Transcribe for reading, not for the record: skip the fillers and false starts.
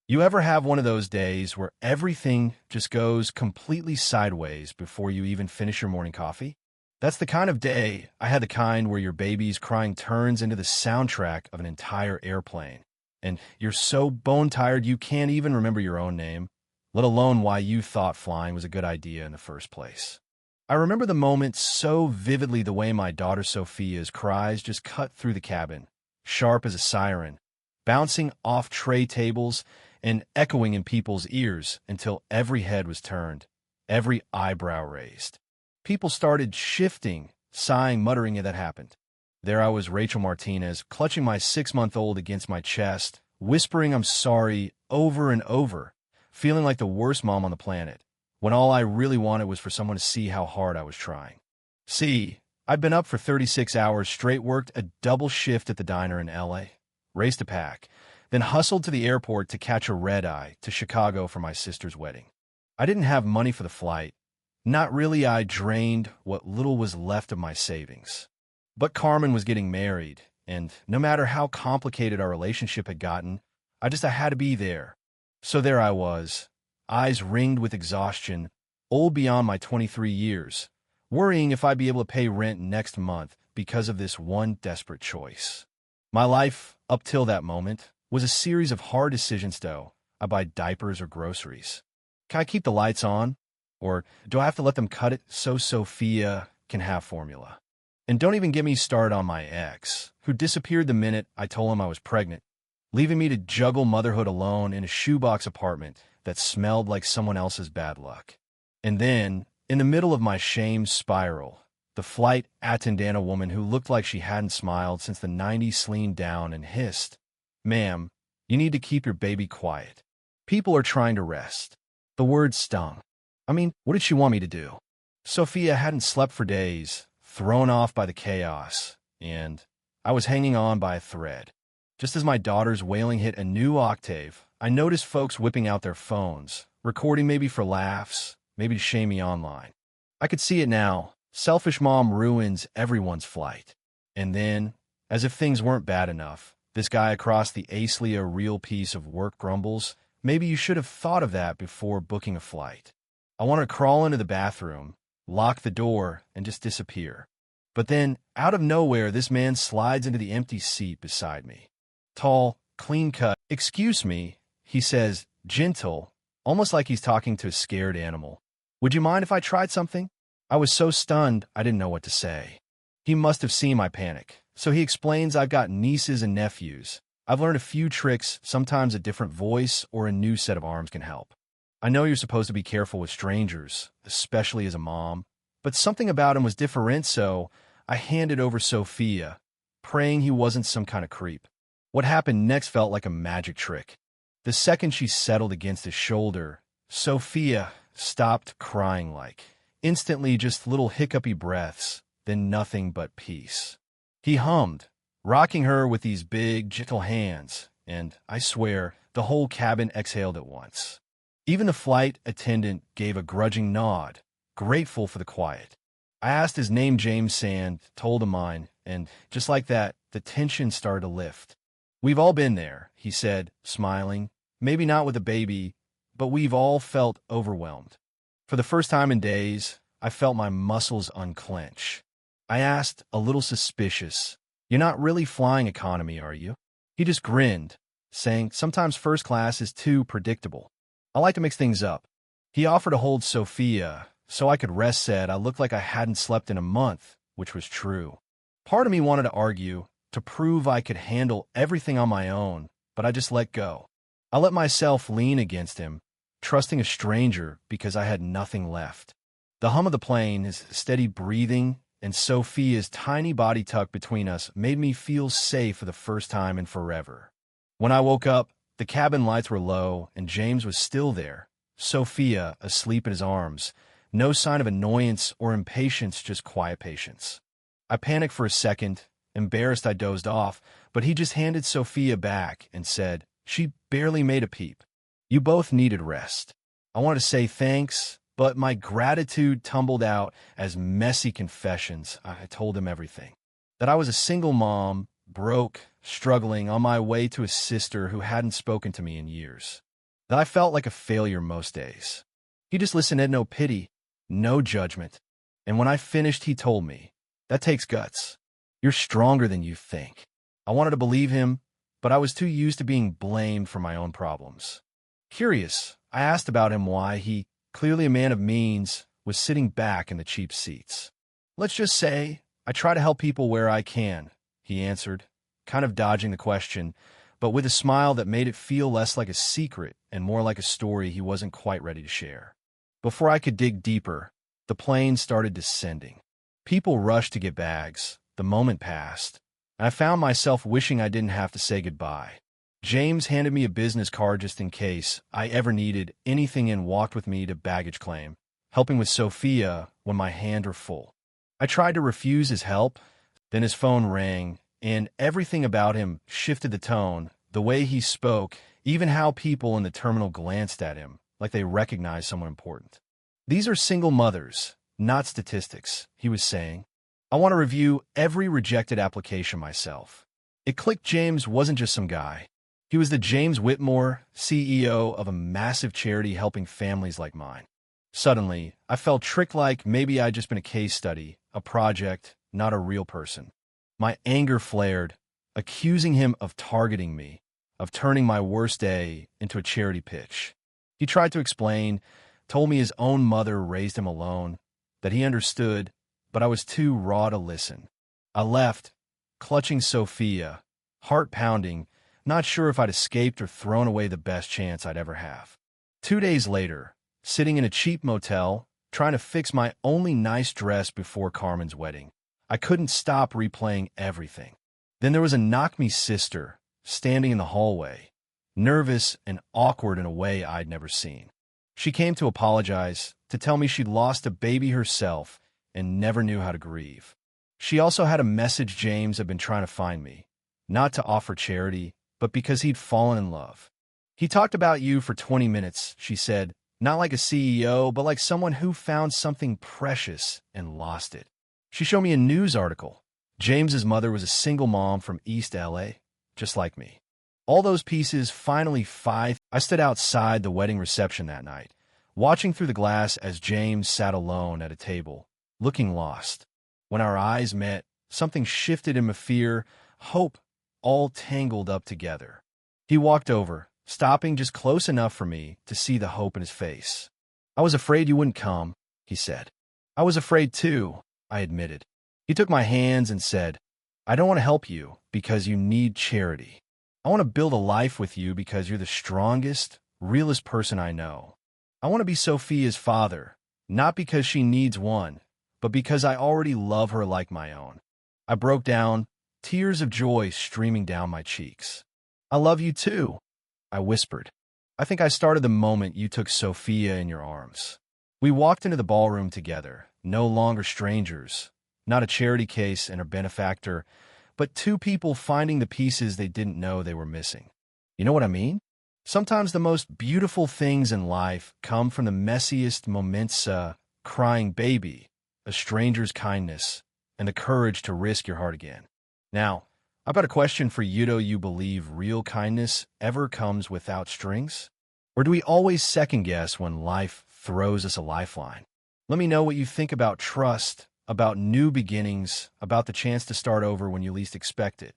You ever have one of those days where everything just goes completely sideways before you even finish your morning coffee? That's the kind of day. I had the kind where your baby's crying turns into the soundtrack of an entire airplane, and you're so bone-tired you can't even remember your own name, let alone why you thought flying was a good idea in the first place. I remember the moment so vividly, the way my daughter Sophia's cries just cut through the cabin, sharp as a siren, bouncing off tray tables and echoing in people's ears until every head was turned, every eyebrow raised. People started shifting, sighing, muttering that happened. There I was, Rachel Martinez, clutching my 6-month-old against my chest, whispering I'm sorry over and over, feeling like the worst mom on the planet, when all I really wanted was for someone to see how hard I was trying. See, I'd been up for 36 hours straight, worked a double shift at the diner in LA, raced a pack, then hustled to the airport to catch a red-eye to Chicago for my sister's wedding. I didn't have money for the flight. Not really. I drained what little was left of my savings. But Carmen was getting married, and no matter how complicated our relationship had gotten, I had to be there. So there I was, eyes ringed with exhaustion, old beyond my 23 years, worrying if I'd be able to pay rent next month because of this one desperate choice. My life, up till that moment, was a series of hard decisions, though. I buy diapers or groceries. Can I keep the lights on? Or do I have to let them cut it so Sophia can have formula? And don't even get me started on my ex, who disappeared the minute I told him I was pregnant, leaving me to juggle motherhood alone in a shoebox apartment that smelled like someone else's bad luck. And then, in the middle of my shame spiral, the flight attendant, a woman who looked like she hadn't smiled since the 90s, leaned down and hissed, "Ma'am, you need to keep your baby quiet. People are trying to rest." The words stung. I mean, what did she want me to do? Sophia hadn't slept for days, thrown off by the chaos, and I was hanging on by a thread. Just as my daughter's wailing hit a new octave, I noticed folks whipping out their phones, recording, maybe for laughs, maybe to shame me online. I could see it now. Selfish mom ruins everyone's flight. And then, as if things weren't bad enough, this guy across the acely a real piece of work grumbles, "Maybe you should have thought of that before booking a flight." I want to crawl into the bathroom, lock the door, and just disappear. But then, out of nowhere, this man slides into the empty seat beside me. Tall, clean-cut. "Excuse me," he says, gentle, almost like he's talking to a scared animal. "Would you mind if I tried something?" I was so stunned I didn't know what to say. He must have seen my panic, so he explains, "I've got nieces and nephews. I've learned a few tricks. Sometimes a different voice or a new set of arms can help. I know you're supposed to be careful with strangers, especially as a mom, but something about him was different, so I handed over Sophia, praying he wasn't some kind of creep." What happened next felt like a magic trick. The second she settled against his shoulder, Sophia stopped crying, like instantly, just little hiccupy breaths, then nothing but peace. He hummed, rocking her with these big, gentle hands, and I swear, the whole cabin exhaled at once. Even the flight attendant gave a grudging nod, grateful for the quiet. I asked his name. James Sand, told him mine, and just like that, the tension started to lift. "We've all been there," he said, smiling. "Maybe not with a baby, but we've all felt overwhelmed." For the first time in days, I felt my muscles unclench. I asked, a little suspicious, "You're not really flying economy, are you?" He just grinned, saying, "Sometimes first class is too predictable. I like to mix things up." He offered to hold Sophia so I could rest. Said I looked like I hadn't slept in a month, which was true. Part of me wanted to argue, to prove I could handle everything on my own, but I just let go. I let myself lean against him, trusting a stranger because I had nothing left. The hum of the plane, his steady breathing, and Sophia's tiny body tucked between us made me feel safe for the first time in forever. When I woke up, the cabin lights were low, and James was still there, Sophia asleep in his arms. No sign of annoyance or impatience, just quiet patience. I panicked for a second. Embarrassed, I dozed off, but he just handed Sophia back and said, "She barely made a peep. You both needed rest." I wanted to say thanks, but my gratitude tumbled out as messy confessions. I told him everything. That I was a single mom, broke, struggling, on my way to a sister who hadn't spoken to me in years. that I felt like a failure most days. He just listened, had no pity, no judgment. And when I finished, he told me, "That takes guts. You're stronger than you think." I wanted to believe him, but I was too used to being blamed for my own problems. Curious, I asked about him why he, clearly a man of means, was sitting back in the cheap seats. "Let's just say, I try to help people where I can," he answered, kind of dodging the question, but with a smile that made it feel less like a secret and more like a story he wasn't quite ready to share. Before I could dig deeper, the plane started descending. People rushed to get bags. The moment passed, and I found myself wishing I didn't have to say goodbye. James handed me a business card just in case I ever needed anything and walked with me to baggage claim, helping with Sophia when my hands were full. I tried to refuse his help, then his phone rang, and everything about him shifted. The tone, the way he spoke, even how people in the terminal glanced at him like they recognized someone important. "These are single mothers, not statistics," he was saying. "I want to review every rejected application myself." It clicked. James wasn't just some guy. He was the James Whitmore, CEO of a massive charity helping families like mine. Suddenly, I felt tricked, like maybe I'd just been a case study, a project, not a real person. My anger flared, accusing him of targeting me, of turning my worst day into a charity pitch. He tried to explain, told me his own mother raised him alone, that he understood, but I was too raw to listen. I left, clutching Sophia, heart pounding, not sure if I'd escaped or thrown away the best chance I'd ever have. 2 days later, sitting in a cheap motel, trying to fix my only nice dress before Carmen's wedding, I couldn't stop replaying everything. Then there was a knock-me sister, standing in the hallway, nervous and awkward in a way I'd never seen. She came to apologize, to tell me she'd lost a baby herself and never knew how to grieve. She also had a message. James had been trying to find me, not to offer charity, but because he'd fallen in love. "He talked about you for 20 minutes, she said, not like a CEO, but like someone who found something precious and lost it. She showed me a news article. James's mother was a single mom from East LA, just like me. All those pieces finally five. I stood outside the wedding reception that night, watching through the glass as James sat alone at a table, looking lost. When our eyes met, something shifted in my fear, hope, all tangled up together. He walked over, stopping just close enough for me to see the hope in his face. "I was afraid you wouldn't come," he said. "I was afraid too," I admitted. He took my hands and said, "I don't want to help you because you need charity. I want to build a life with you because you're the strongest, realest person I know. I want to be Sophia's father, not because she needs one, but because I already love her like my own." I broke down, tears of joy streaming down my cheeks. "I love you too," I whispered. "I think I started the moment you took Sophia in your arms." We walked into the ballroom together, no longer strangers, not a charity case and a benefactor, but two people finding the pieces they didn't know they were missing. You know what I mean? Sometimes the most beautiful things in life come from the messiest moments: a crying baby, a stranger's kindness, and the courage to risk your heart again. Now, I've got a question for you. Do you believe real kindness ever comes without strings? Or do we always second-guess when life throws us a lifeline? Let me know what you think about trust, about new beginnings, about the chance to start over when you least expect it.